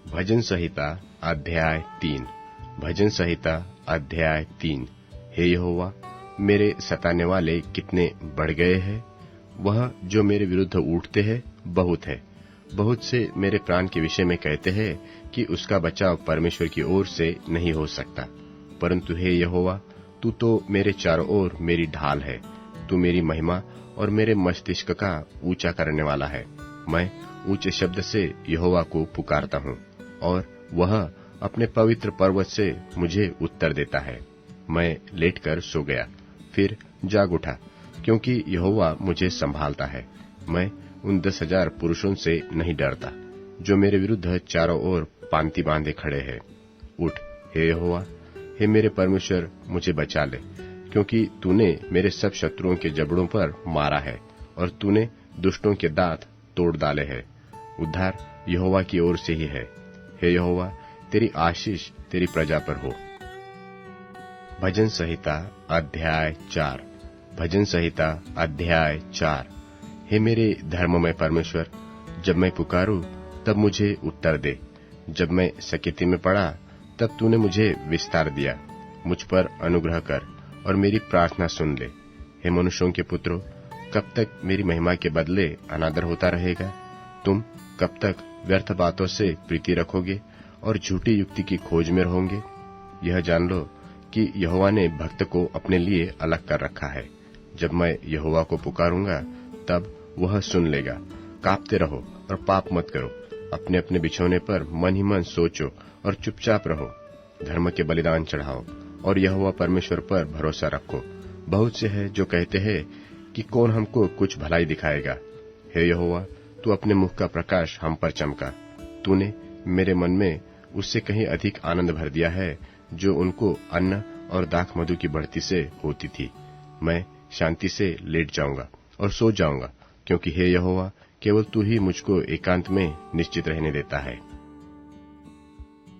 भजन संहिता अध्याय 3। भजन संहिता अध्याय 3। हे यहोवा, मेरे सताने वाले कितने बढ़ गए हैं। वह जो मेरे विरुद्ध उठते हैं बहुत है। बहुत से मेरे प्राण के विषय में कहते हैं कि उसका बचाव परमेश्वर की ओर से नहीं हो सकता। परंतु हे यहोवा, तू तो मेरे चारों ओर मेरी ढाल है। तू मेरी महिमा और मेरे मस्तिष्क का ऊंचा करने वाला है। मैं ऊंचे शब्द से यहोवा को पुकारता हूँ और वह अपने पवित्र पर्वत से मुझे उत्तर देता है। मैं लेटकर सो गया, फिर जाग उठा, क्योंकि यहोवा मुझे संभालता है। मैं उन 10,000 पुरुषों से नहीं डरता जो मेरे विरुद्ध चारों ओर पांति बांधे खड़े हैं। उठ हे यहोवा, हे मेरे परमेश्वर, मुझे बचा ले, क्योंकि तूने मेरे सब शत्रुओं के जबड़ों पर मारा है और तूने दुष्टों के दांत तोड़ डाले हैं। उद्धार यहोवा की ओर से ही है। हे यहोवा, तेरी आशीष तेरी प्रजा पर हो। भजन संहिता अध्याय 4। भजन संहिता अध्याय 4। हे मेरे धर्ममय परमेश्वर, जब मैं पुकारूं तब मुझे उत्तर दे। जब मैं सकेती में पड़ा तब तूने मुझे विस्तार दिया। मुझ पर अनुग्रह कर और मेरी प्रार्थना सुन ले। हे मनुष्यों के पुत्रों, कब तक मेरी महिमा के बदले अनादर होता रहेगा? तुम कब तक व्यर्थ बातों से प्रीति रखोगे और झूठी युक्ति की खोज में रहोगे? यह जान लो कि यहोवा ने भक्त को अपने लिए अलग कर रखा है। जब मैं यहोवा को पुकारूंगा तब वह सुन लेगा। कांपते रहो और पाप मत करो। अपने अपने बिछौने पर मन ही मन सोचो और चुपचाप रहो। धर्म के बलिदान चढ़ाओ और यहोवा परमेश्वर पर भरोसा रखो। बहुत से है जो कहते हैं कि कौन हमको कुछ भलाई दिखाएगा। हे यहोवा, तू अपने मुख का प्रकाश हम पर चमका। तूने मेरे मन में उससे कहीं अधिक आनंद भर दिया है जो उनको अन्न और दाख मधु की बढ़ती से होती थी। मैं शांति से लेट जाऊंगा और सो जाऊंगा, क्योंकि हे यहोवा, केवल तू ही मुझको एकांत में निश्चित रहने देता है।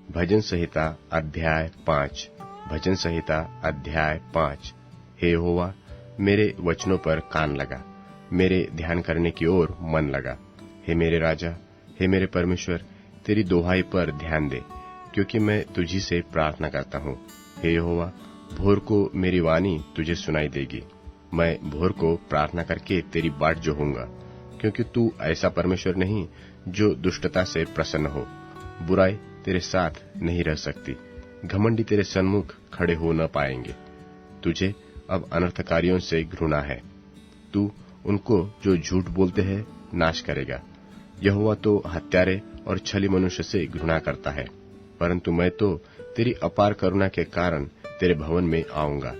भजन संहिता अध्याय 5। भजन संहिता अध्याय 5। हे यहोवा, मेरे वचनों पर कान लगा, मेरे ध्यान करने की ओर मन लगा। हे मेरे राजा, हे मेरे परमेश्वर, तेरी दोहाई पर ध्यान दे, क्योंकि मैं तुझी से प्रार्थना करता हूँ। हे यहोवा, भोर को मेरी वाणी तुझे सुनाई देगी। मैं भोर को प्रार्थना करके तेरी बाट जोहूंगा, क्योंकि तू ऐसा परमेश्वर नहीं जो दुष्टता से प्रसन्न हो। बुराई तेरे साथ नहीं रह सकती। घमंडी तेरे सन्मुख खड़े हो न पाएंगे। तुझे अब अनर्थकारियों से घृणा है। तू उनको जो झूठ बोलते हैं नाश करेगा। यहोवा तो हत्यारे और छली मनुष्य से घृणा करता है, परंतु मैं तो तेरी अपार करुणा के कारण तेरे भवन में आऊंगा।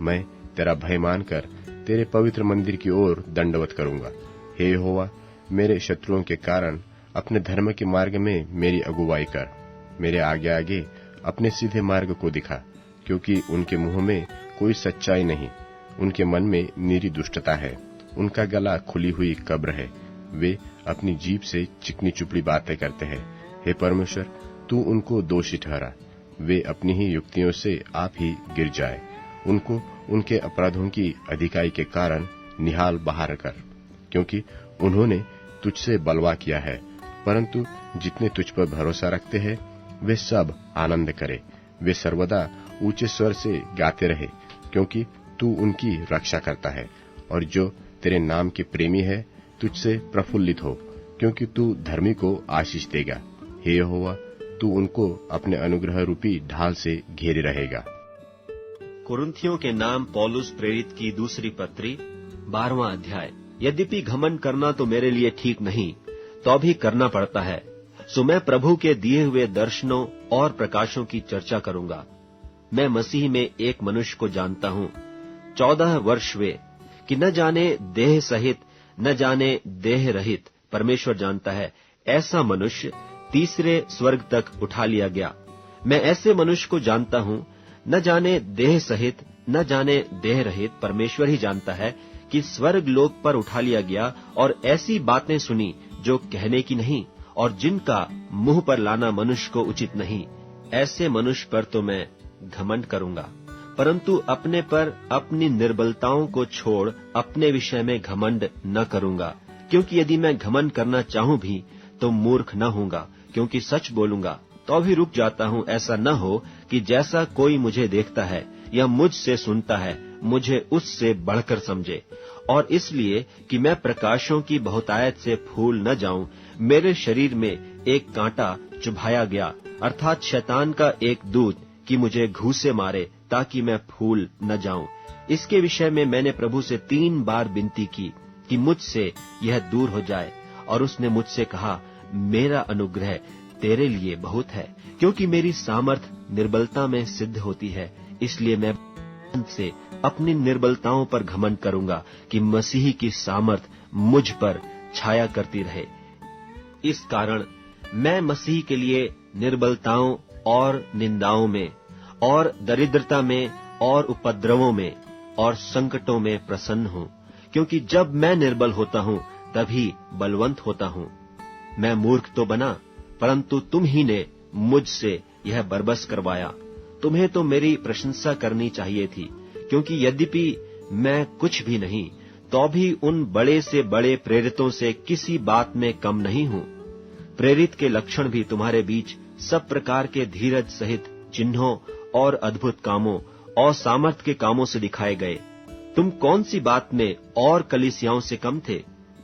मैं तेरा भय मानकर तेरे पवित्र मंदिर की ओर दंडवत करूंगा। हे यहोवा, मेरे शत्रुओं के कारण अपने धर्म के मार्ग में मेरी अगुवाई कर। मेरे आगे आगे अपने सीधे मार्ग को दिखा, क्योंकि उनके मुंह में कोई सच्चाई नहीं। उनके मन में निरी दुष्टता है। उनका गला खुली हुई कब्र है। वे अपनी जीभ से चिकनी चुपड़ी बातें करते हैं। हे परमेश्वर, तू उनको दोषी ठहरा। वे अपनी ही युक्तियों से आप ही गिर जाए। उनको उनके अपराधों की अधिकाई के कारण निहाल बाहर कर, क्योंकि उन्होंने तुझसे बलवा किया है। परंतु जितने तुझ पर भरोसा रखते हैं वे सब आनंद करे। वे सर्वदा ऊंचे स्वर से गाते रहे, क्योंकि तू उनकी रक्षा करता है। और जो तेरे नाम के प्रेमी है तुझसे प्रफुल्लित हो, क्योंकि तू धर्मी को आशीष देगा। हे यहोवा, तू उनको अपने अनुग्रह रूपी ढाल से घेरे रहेगा। कुरिन्थियों के नाम पौलुस प्रेरित की दूसरी पत्री 12वां अध्याय। यद्यपि घमंड करना तो मेरे लिए ठीक नहीं, तो भी करना पड़ता है। सो मैं प्रभु के दिए हुए दर्शनों और प्रकाशों की चर्चा करूंगा। मैं मसीह में एक मनुष्य को जानता हूँ। 14 वर्ष वे कि न जाने देह सहित न जाने देह रहित परमेश्वर जानता है, ऐसा मनुष्य तीसरे स्वर्ग तक उठा लिया गया। मैं ऐसे मनुष्य को जानता हूँ, न जाने देह सहित न जाने देह रहित परमेश्वर ही जानता है, कि स्वर्ग लोक पर उठा लिया गया और ऐसी बातें सुनी जो कहने की नहीं और जिनका मुंह पर लाना मनुष्य को उचित नहीं। ऐसे मनुष्य पर तो मैं घमंड करूंगा, परंतु अपने पर अपनी निर्बलताओं को छोड़ अपने विषय में घमंड न करूंगा, क्योंकि यदि मैं घमंड करना चाहूं भी तो मूर्ख न होऊंगा, क्योंकि सच बोलूंगा तो भी रुक जाता हूँ, ऐसा न हो कि जैसा कोई मुझे देखता है या मुझसे सुनता है मुझे उससे बढ़कर समझे। और इसलिए कि मैं प्रकाशों की बहुतायत से फूल न जाऊं, मेरे शरीर में एक कांटा चुभाया गया, अर्थात शैतान का एक दूत कि मुझे घूंसे मारे ताकि मैं फूल न जाऊं। इसके विषय में मैंने प्रभु से 3 बार विनती की कि मुझसे यह दूर हो जाए, और उसने मुझसे कहा, मेरा अनुग्रह तेरे लिए बहुत है, क्योंकि मेरी सामर्थ निर्बलता में सिद्ध होती है। इसलिए मैं से अपनी निर्बलताओं पर घमंड करूंगा कि मसीह की सामर्थ मुझ पर छाया करती रहे। इस कारण मैं मसीह के लिए निर्बलताओं और निंदाओं में और दरिद्रता में और उपद्रवों में और संकटों में प्रसन्न हूँ, क्योंकि जब मैं निर्बल होता हूँ तभी बलवंत होता हूँ। मैं मूर्ख तो बना, परंतु तुम ही ने मुझसे यह बरबस करवाया। तुम्हें तो मेरी प्रशंसा करनी चाहिए थी, क्योंकि यद्यपि मैं कुछ भी नहीं तो भी उन बड़े से बड़े प्रेरितों से किसी बात में कम नहीं हूँ। प्रेरित के लक्षण भी तुम्हारे बीच सब प्रकार के धीरज सहित चिन्हों और अद्भुत कामों और सामर्थ के कामों से दिखाए गए। तुम कौन सी बात में और कलीसियाओं से कम थे?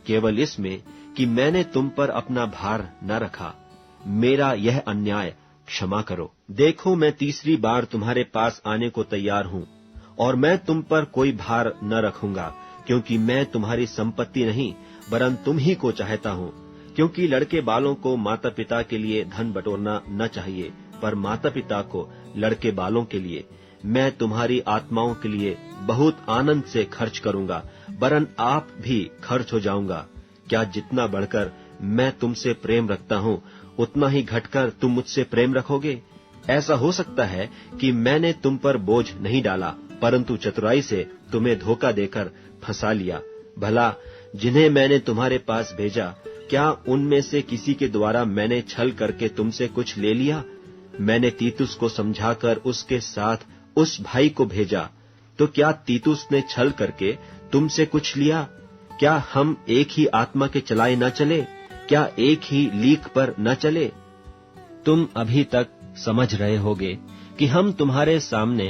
केवल इसमें कि मैंने तुम पर अपना भार न रखा। मेरा यह अन्याय क्षमा करो। देखो, मैं तीसरी बार तुम्हारे पास आने को तैयार हूँ, और मैं तुम पर कोई भार न रखूंगा, क्योंकि मैं तुम्हारी संपत्ति नहीं वरन तुम ही को चाहता हूँ। क्योंकि लड़के बालों को माता पिता के लिए धन बटोरना न चाहिए, पर माता पिता को लड़के बालों के लिए। मैं तुम्हारी आत्माओं के लिए बहुत आनंद से खर्च करूंगा, वरन आप भी खर्च हो जाऊंगा। क्या जितना बढ़कर मैं तुमसे प्रेम रखता हूँ उतना ही घटकर तुम मुझसे प्रेम रखोगे? ऐसा हो सकता है कि मैंने तुम पर बोझ नहीं डाला, परंतु चतुराई से तुम्हें धोखा देकर फंसा लिया। भला जिन्हें मैंने तुम्हारे पास भेजा, क्या उनमें से किसी के द्वारा मैंने छल करके तुमसे कुछ ले लिया? मैंने तीतुस को समझाकर उसके साथ उस भाई को भेजा, तो क्या तीतुस ने छल करके तुमसे कुछ लिया? क्या हम एक ही आत्मा के चलाए न चले? क्या एक ही लीक पर न चले? तुम अभी तक समझ रहे होगे कि हम तुम्हारे सामने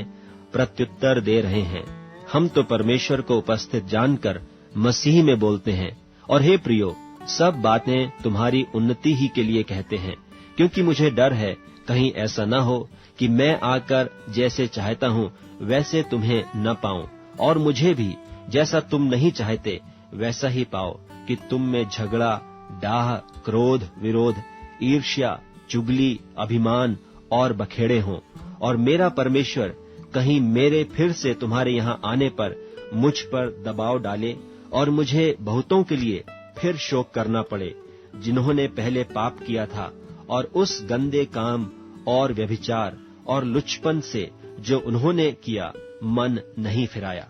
प्रत्युत्तर दे रहे हैं। हम तो परमेश्वर को उपस्थित जानकर मसीह में बोलते हैं, और हे प्रियो, सब बातें तुम्हारी उन्नति ही के लिए कहते हैं, क्योंकि मुझे डर है कहीं ऐसा न हो कि मैं आकर जैसे चाहता हूँ वैसे तुम्हें न पाऊं, और मुझे भी जैसा तुम नहीं चाहते वैसा ही पाओ, कि तुम में झगड़ा, डाह, क्रोध, विरोध, ईर्ष्या, चुगली, अभिमान और बखेड़े हों, और मेरा परमेश्वर कहीं मेरे फिर से तुम्हारे यहाँ आने पर मुझ पर दबाव डाले और मुझे बहुतों के लिए फिर शोक करना पड़े, जिन्होंने पहले पाप किया था, और उस गंदे काम और व्यभिचार और लुचपन से जो उन्होंने किया मन नहीं फिराया।